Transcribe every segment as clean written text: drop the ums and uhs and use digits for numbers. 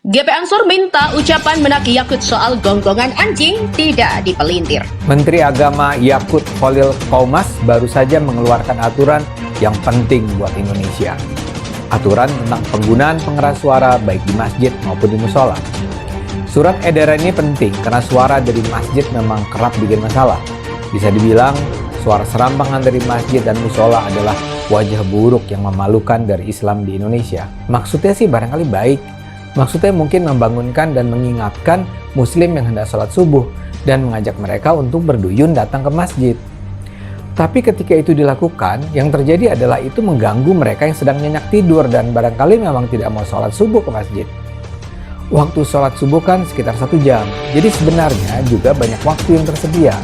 GP Ansor minta ucapan Menak Yakut soal gonggongan anjing tidak dipelintir. Menteri Agama Yakut Khalil Qomas baru saja mengeluarkan aturan yang penting buat Indonesia. Aturan tentang penggunaan pengeras suara baik di masjid maupun di musola. Surat edaran ini penting karena suara dari masjid memang kerap bikin masalah. Bisa dibilang suara serampangan dari masjid dan musola adalah wajah buruk yang memalukan dari Islam di Indonesia. Maksudnya sih barangkali baik. Maksudnya mungkin membangunkan dan mengingatkan muslim yang hendak sholat subuh dan mengajak mereka untuk berduyun datang ke masjid. Tapi ketika itu dilakukan, yang terjadi adalah itu mengganggu mereka yang sedang nyenyak tidur dan barangkali memang tidak mau sholat subuh ke masjid. Waktu sholat subuh kan sekitar 1 jam, jadi sebenarnya juga banyak waktu yang tersedia.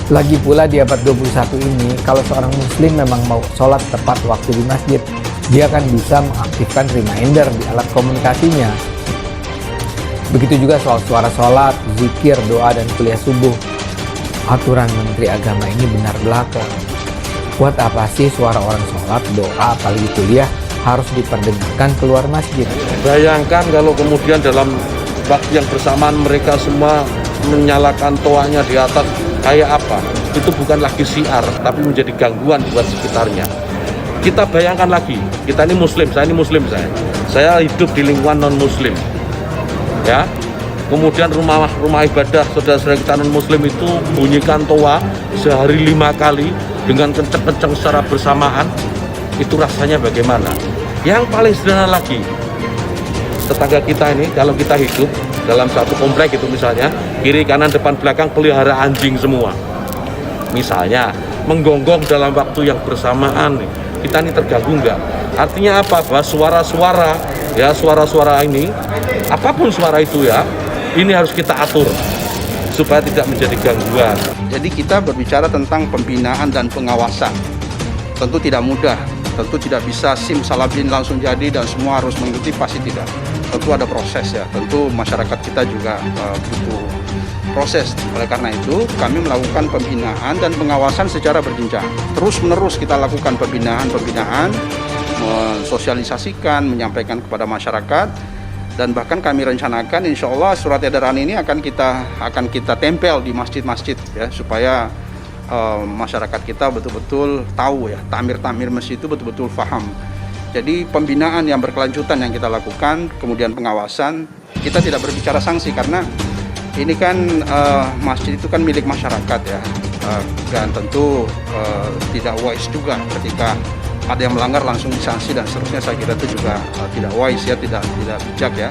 Lagi pula di abad 21 ini, kalau seorang muslim memang mau sholat tepat waktu di masjid, dia akan bisa mengaktifkan reminder di alat komunikasinya. Begitu juga soal suara sholat, zikir, doa, dan kuliah subuh. Aturan Menteri Agama ini benar belaka. Buat apa sih suara orang sholat, doa, apalagi kuliah harus diperdengarkan keluar masjid? Bayangkan kalau kemudian dalam waktu yang bersamaan mereka semua menyalakan toanya di atas, kayak apa? Itu bukan lagi syiar, tapi menjadi gangguan buat sekitarnya. Kita bayangkan lagi, kita ini muslim, saya ini muslim, saya hidup di lingkungan non muslim, ya. Kemudian rumah ibadah saudara-saudara kita non muslim itu bunyikan toa sehari 5 kali dengan kenceng-kenceng secara bersamaan, itu rasanya bagaimana? Yang paling sederhana lagi, tetangga kita ini kalau kita hidup dalam satu komplek itu misalnya, kiri kanan depan belakang pelihara anjing semua, misalnya menggonggong dalam waktu yang bersamaan, kita ini terganggu nggak? Artinya apa? Bahwa suara-suara, ya suara-suara ini, apapun suara itu ya, ini harus kita atur supaya tidak menjadi gangguan. Jadi kita berbicara tentang pembinaan dan pengawasan. Tentu tidak mudah, tentu tidak bisa simsalabim langsung jadi dan semua harus mengikuti, pasti tidak. Tentu ada proses ya, tentu masyarakat kita juga butuh proses. Oleh karena itu kami melakukan pembinaan dan pengawasan secara berjenjang. Terus-menerus kita lakukan pembinaan, mensosialisasikan, menyampaikan kepada masyarakat. Dan bahkan kami rencanakan insya Allah surat edaran ini akan kita tempel di masjid-masjid ya, supaya masyarakat kita betul-betul tahu ya, takmir masjid itu betul-betul paham. Jadi pembinaan yang berkelanjutan yang kita lakukan, kemudian pengawasan, kita tidak berbicara sanksi karena ini kan masjid itu kan milik masyarakat ya, dan tentu tidak wise juga ketika ada yang melanggar langsung disanksi dan seterusnya. Saya kira itu juga tidak wise ya, tidak bijak ya.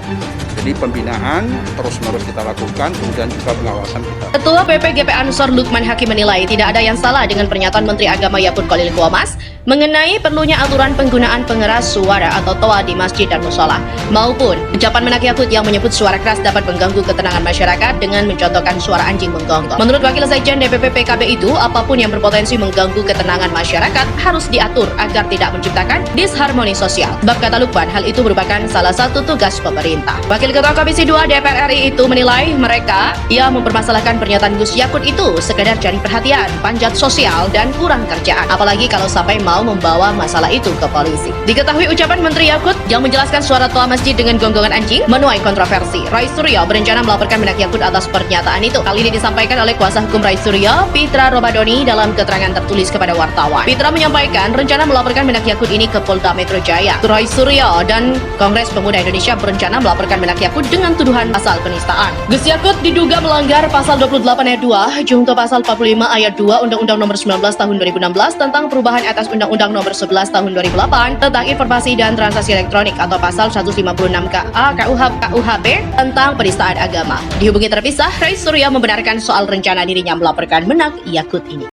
Jadi pembinaan terus-menerus kita lakukan, kemudian juga pengawasan kita. Ketua PPGP Ansor Lukman Hakim menilai tidak ada yang salah dengan pernyataan Menteri Agama Yakut Khalil Qomas mengenai perlunya aturan penggunaan pengeras suara atau toa di masjid dan musola, maupun ucapan Menak Yakut yang menyebut suara keras dapat mengganggu ketenangan masyarakat dengan mencontohkan suara anjing menggonggong. Menurut Wakil Sekjen DPP PKB itu, apapun yang berpotensi mengganggu ketenangan masyarakat harus diatur agar tidak menciptakan disharmoni sosial. Bab kata Lukman, hal itu merupakan salah satu tugas pemerintah. Wakil Ketua Komisi 2 DPR RI itu menilai mereka yang mempermasalahkan pernyataan Gus Yakut itu sekedar cari perhatian, panjat sosial, dan kurang kerjaan. Apalagi kalau sampai mau membawa masalah itu ke polisi. Diketahui ucapan Menteri Yakut yang menjelaskan suara toa masjid dengan gonggongan anjing menuai kontroversi. Rai Suryo berencana melaporkan Menak Yakut atas pernyataan itu. Hal ini disampaikan oleh kuasa hukum Rai Suryo, Pitra Romadoni, dalam keterangan tertulis kepada wartawan. Pitra menyampaikan rencana melaporkan Menak Yakut ini ke Polda Metro Jaya. Rai Suryo dan Kongres Pemuda Indonesia berencana melaporkan Menak Yakut dengan tuduhan pasal penistaan. Gus Yakut diduga melanggar pasal 28 ayat 2, junto pasal 45 ayat 2 Undang-Undang Nomor 19 Tahun 2016 tentang perubahan atas Undang-Undang Nomor 11 Tahun 2008 tentang informasi dan transaksi elektronik, atau pasal 156 KA KUHP tentang penistaan agama. Dihubungi terpisah, Rai Suryo membenarkan soal rencana dirinya melaporkan Menak Yakut ini.